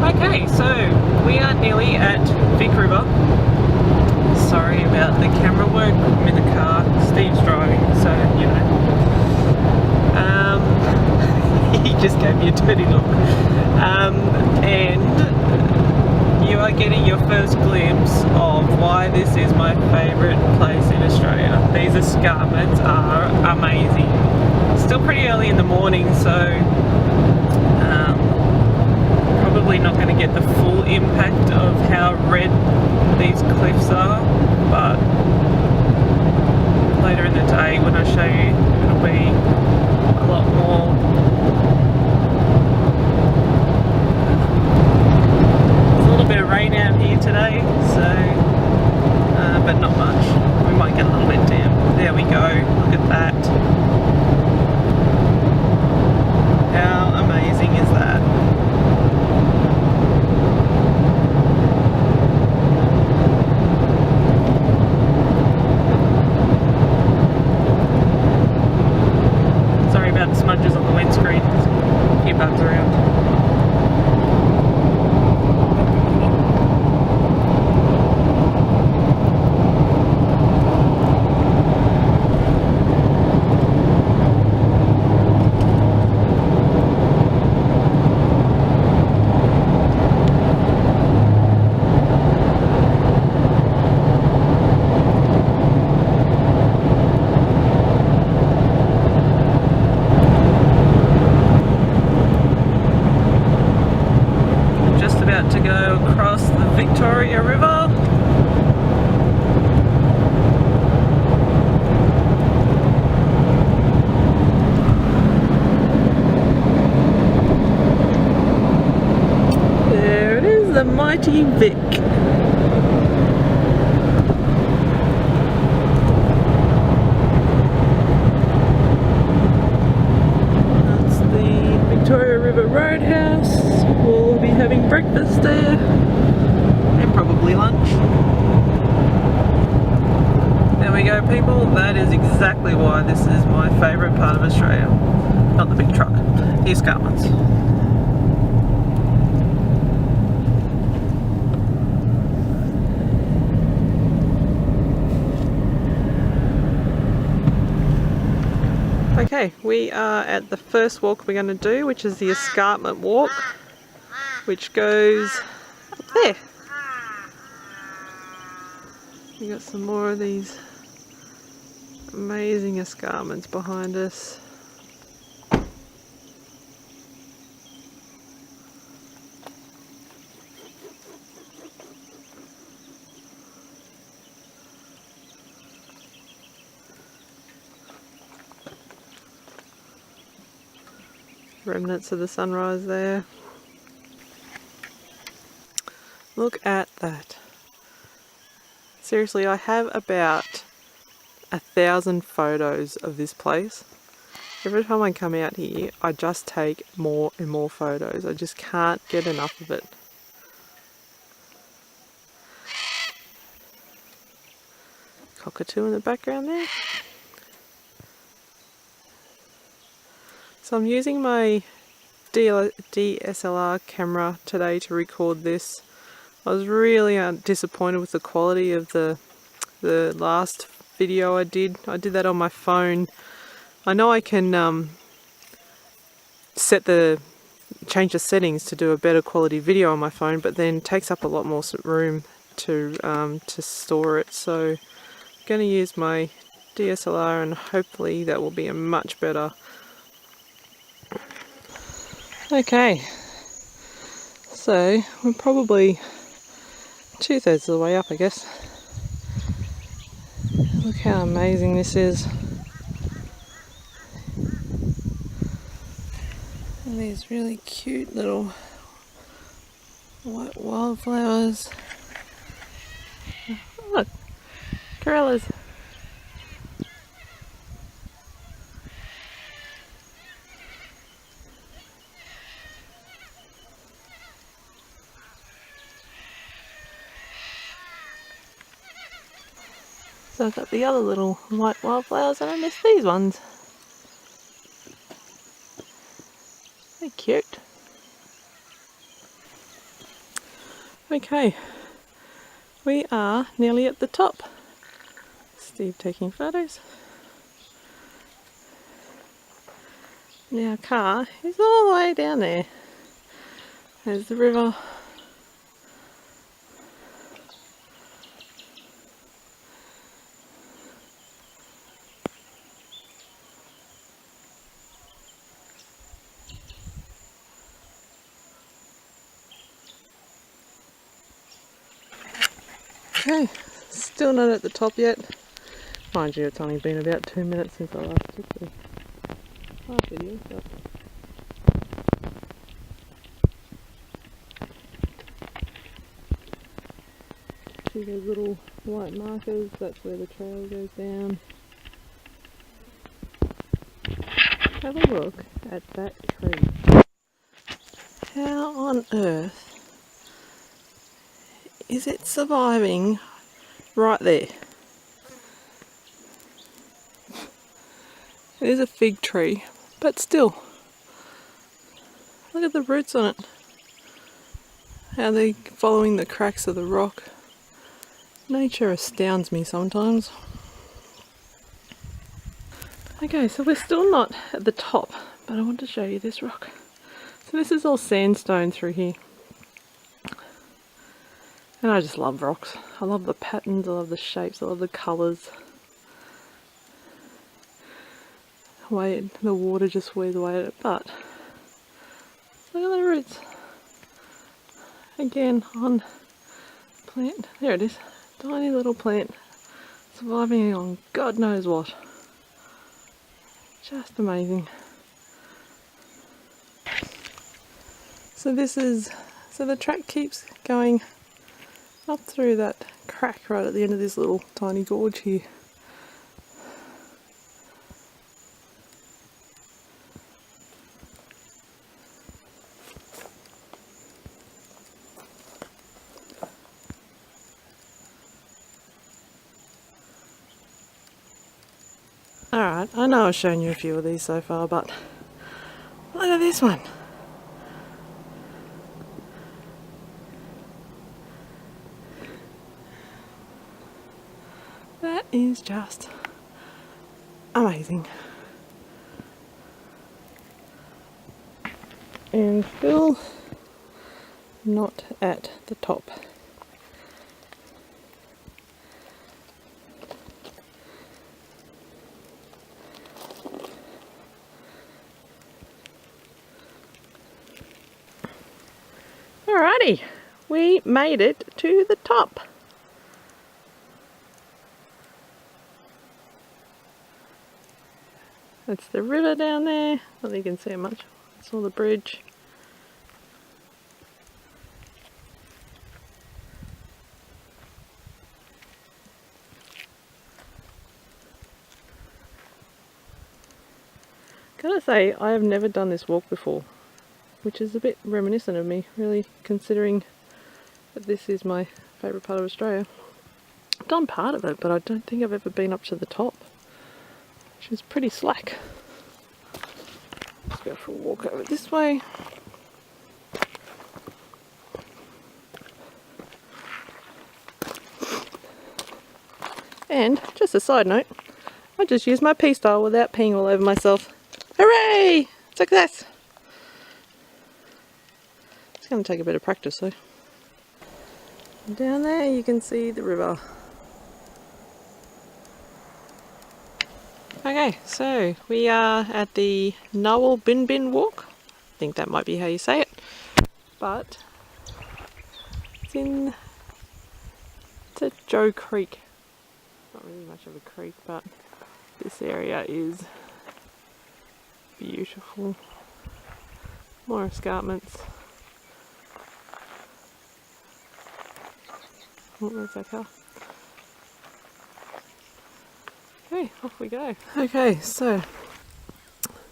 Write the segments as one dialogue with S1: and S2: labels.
S1: Okay, so we are nearly at Vic River. Sorry about the camera work, I'm in the car, Steve's driving, so you know. He just gave me a dirty look. And you are getting your first glimpse of why this is my favourite place in Australia. These escarpments are amazing. Still pretty early in the morning, so probably not going to get the full impact of how red these cliffs are, but later in the day when I show you, it'll be a lot more. There's a little bit of rain out here today, so but not much. We might get a little bit damp. There we go, look at that. How amazing is that? Sorry about the smudges on the windscreen. There's a few bugs around. To go across the Victoria River. There it is, the mighty Vic. That's the Victoria River Roadhouse. We'll be having breakfast there and probably lunch. There we go, people. That is exactly why this is my favourite part of Australia. Not the big truck, the escarpments. Okay, we are at the first walk we're going to do, which is the escarpment walk, which goes up there. We got some more of these amazing escarpments behind us. Remnants of the sunrise there. Look at that. Seriously, I have about 1,000 photos of this place. Every time I come out here, I just take more and more photos. I just can't get enough of it. Cockatoo in the background there. So I'm using my DSLR camera today to record this. I was really disappointed with the quality of the last video I did. I did that on my phone. I know I can change the settings to do a better quality video on my phone, but then it takes up a lot more room to store it. So I'm going to use my DSLR and hopefully that will be a much better. Okay, so we're probably 2/3 of the way up, I guess. Look how amazing this is. And these really cute little white wildflowers. Oh, look, corellas. So I've got the other little white wildflowers and I miss these ones. They're cute. Okay, we are nearly at the top. Steve taking photos. Now, our car is all the way down there. There's the river. Okay, still not at the top yet. Mind you, it's only been about 2 minutes since I last took the last video. But see those little white markers, that's where the trail goes down. Have a look at that tree. How on earth is it surviving right there? It is a fig tree, but still, look at the roots on it. How they're following the cracks of the rock. Nature astounds me sometimes. Okay, so we're still not at the top, but I want to show you this rock. So this is all sandstone through here. And I just love rocks. I love the patterns, I love the shapes, I love the colours. The way the water just wears away at it, but look at the roots. Again, on plant, there it is, tiny little plant, surviving on God knows what. Just amazing. So the track keeps going up through that crack right at the end of this little tiny gorge here. Alright, I know I've shown you a few of these so far, but look at this one. That is just amazing. And still not at the top. Alrighty, we made it to the top. That's the river down there. I don't think you can see it much. It's all the bridge. Gotta say, I have never done this walk before, which is a bit reminiscent of me, really, considering that this is my favourite part of Australia. I've done part of it, but I don't think I've ever been up to the top, which is pretty slack. Let's go for a walk over this way. And, just a side note, I just used my pee style without peeing all over myself. Hooray! Success! It's going to take a bit of practice though. Down there you can see the river. Okay, so we are at the Noel Bin Bin walk. I think that might be how you say it. But it's at Joe Creek. Not really much of a creek, but this area is beautiful. More escarpments. Oh, there's our car. Okay, off we go. Okay, so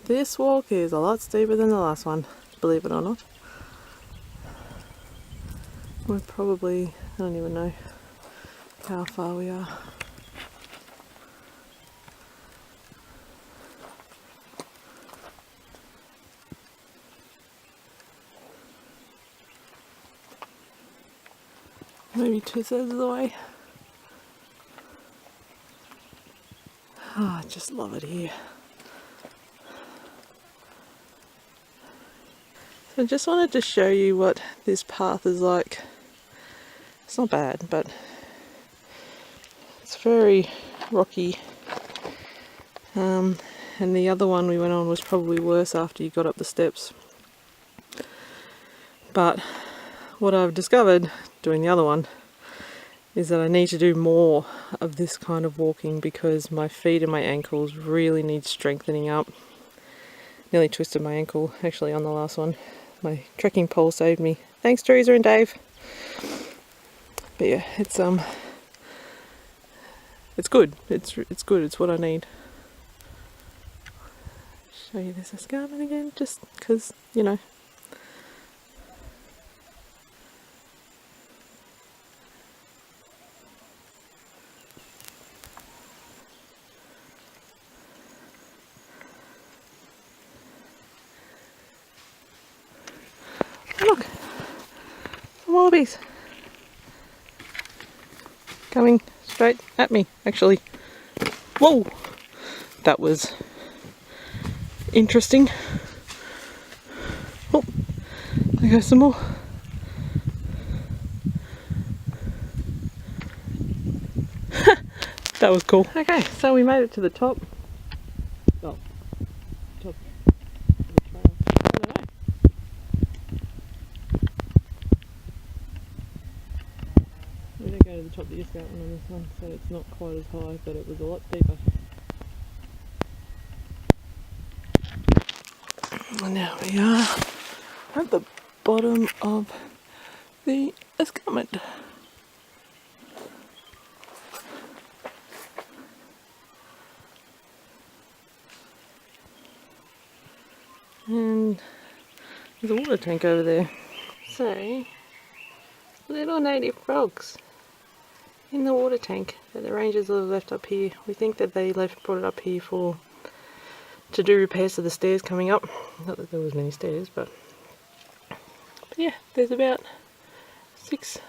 S1: this walk is a lot steeper than the last one, believe it or not. We're probably, I don't even know how far we are. maybe 2/3 of the way. Oh, I just love it here. So I just wanted to show you what this path is like. It's not bad, but it's very rocky. And the other one we went on was probably worse after you got up the steps. But what I've discovered doing the other one is that I need to do more of this kind of walking because my feet and my ankles really need strengthening up. Nearly twisted my ankle actually on the last one. My trekking pole saved me. Thanks Teresa and Dave. But yeah, it's good. It's good. It's what I need. Show you this escarpment again, just because, you know. Look, some wallabies coming straight at me, actually. Whoa, that was interesting. Oh, there goes some more. That was cool. Okay, so we made it to the top. Oh, top of the trail. I don't know. We don't go to the top of the escarpment on this one, so it's not quite as high, but it was a lot steeper. And now we are at the bottom of the escarpment. And there's a water tank over there. So, little native frogs in the water tank that the rangers have left up here. We think that they brought it up here to do repairs to the stairs coming up. Not that there was many stairs, but yeah, there's about six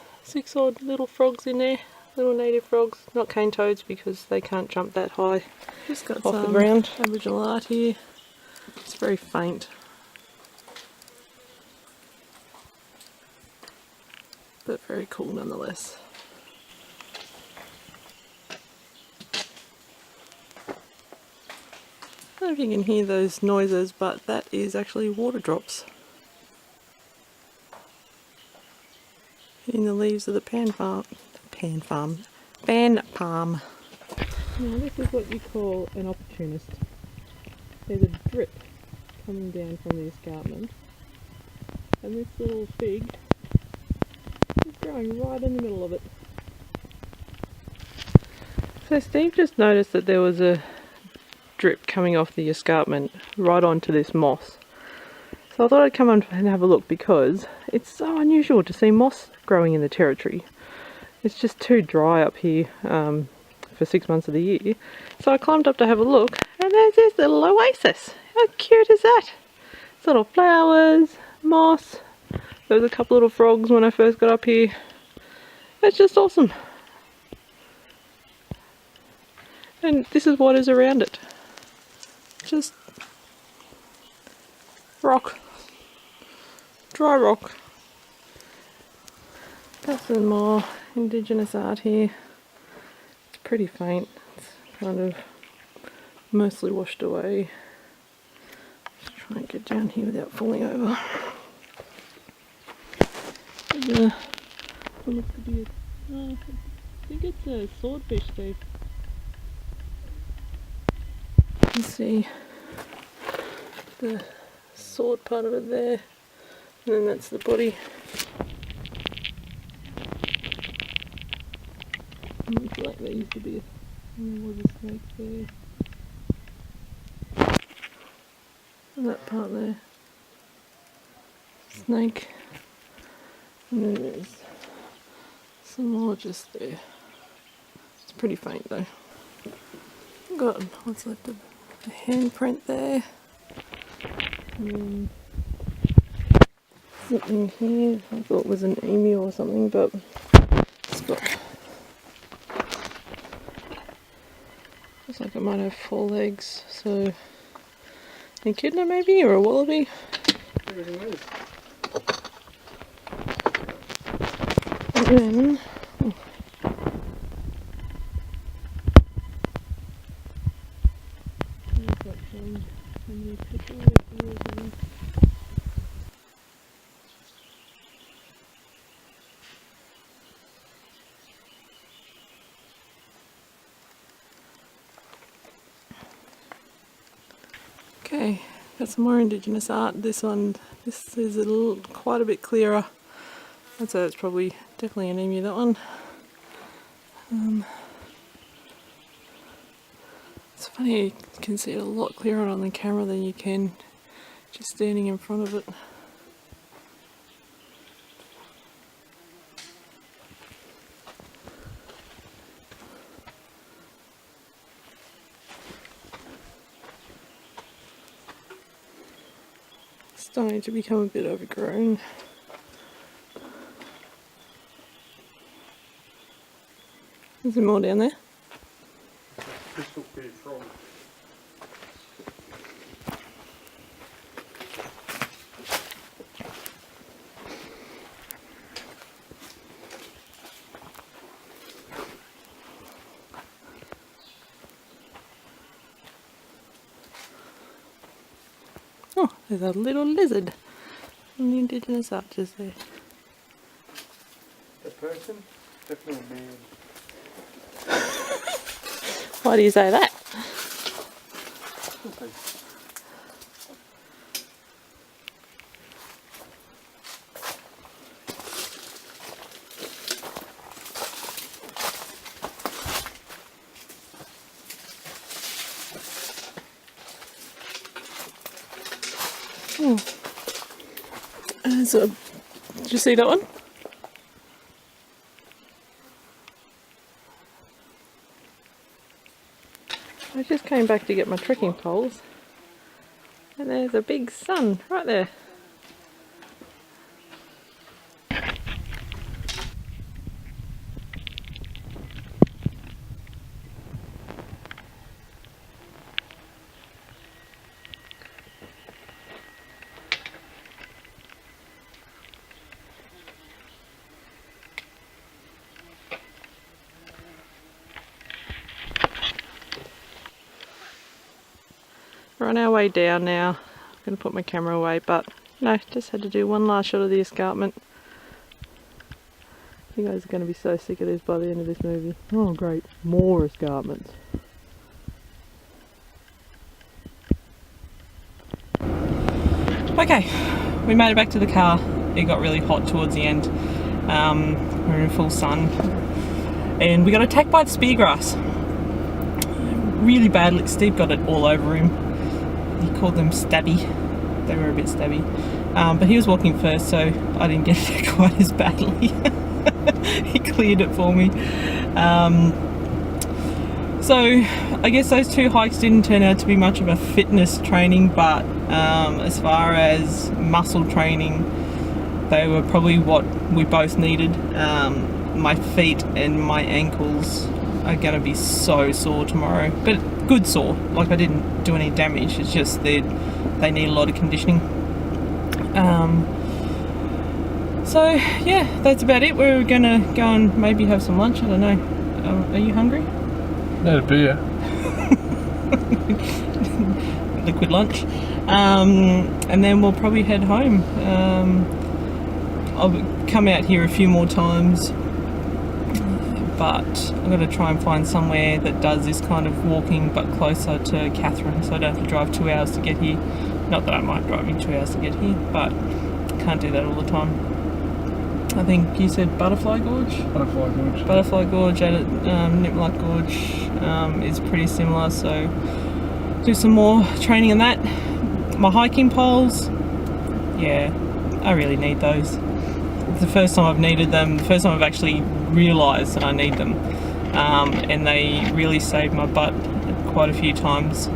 S1: odd little frogs in there. Little native frogs, not cane toads because they can't jump that high. Just got off the ground. Aboriginal art here. It's very faint, but very cool nonetheless. I don't know if you can hear those noises, but that is actually water drops in the leaves of the pan palm. Now this is what you call an opportunist. There's a drip coming down from the escarpment, and this little fig is growing right in the middle of it. So Steve just noticed that there was a drip coming off the escarpment right onto this moss. So I thought I'd come on and have a look because it's so unusual to see moss growing in the territory. It's just too dry up here for 6 months of the year. So I climbed up to have a look, and there's this little oasis. How cute is that? It's little flowers, moss. There was a couple little frogs when I first got up here. It's just awesome. And this is what is around it. Just rock. Dry rock. Got some more indigenous art here. It's pretty faint. It's kind of mostly washed away. Just try and get down here without falling over. Look at it. Oh, I think it's a swordfish, Steve. You can see the sword part of it there, and then that's the body. Looks like there used to be there was a snake there. And that part there. Snake. And then there's some more just there. It's pretty faint though. Got what's left of a handprint there. And then something here. I thought it was an emu or something, but got, looks like it might have 4 legs, so an echidna maybe, or a wallaby. And then, okay, got some more indigenous art. This is quite a bit clearer. I'd say it's probably definitely an emu, that one. It's funny, you can see it a lot clearer on the camera than you can just standing in front of it. Starting to become a bit overgrown. Is there more down there?
S2: Crystal clear frog.
S1: Oh, there's a little lizard on the indigenous arches there.
S2: The person? Definitely a man.
S1: Why do you say that? Oh. So, did you see that one? I just came back to get my trekking poles, and there's a big sun right there. We're on our way down now. I'm going to put my camera away, but no, just had to do one last shot of the escarpment. You guys are going to be so sick of this by the end of this movie. Oh great, more escarpments. Okay, we made it back to the car. It got really hot towards the end. We're in full sun. And we got attacked by the speargrass. Really badly. Steve got it all over him. He called them stabby. They were a bit stabby. But he was walking first, so I didn't get it quite as badly. He cleared it for me. So I guess those 2 hikes didn't turn out to be much of a fitness training, but as far as muscle training, they were probably what we both needed. My feet and my ankles are going to be so sore tomorrow, but good sore. Like, I didn't do any damage, it's just they need a lot of conditioning. So yeah, that's about it. We're gonna go and maybe have some lunch, I don't know. Are you hungry?
S2: Not a beer.
S1: Liquid lunch. And then we'll probably head home. I'll come out here a few more times, but I'm going to try and find somewhere that does this kind of walking but closer to Catherine, so I don't have to drive 2 hours to get here. Not that I might drive me 2 hours to get here, but can't do that all the time. I think you said Butterfly Gorge?
S2: Butterfly Gorge.
S1: Butterfly Gorge at Nipmuc Gorge is pretty similar, so do some more training in that. My hiking poles, yeah, I really need those. It's the first time I've needed them, the first time I've actually realised that I need them, and they really saved my butt quite a few times.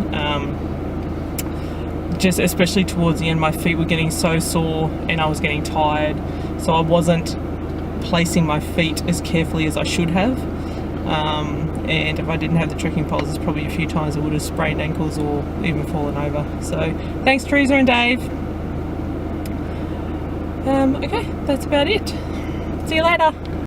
S1: Just especially towards the end, my feet were getting so sore and I was getting tired, so I wasn't placing my feet as carefully as I should have. And if I didn't have the trekking poles, there's probably a few times I would have sprained ankles or even fallen over. So thanks Teresa and Dave. Okay, that's about it. See you later.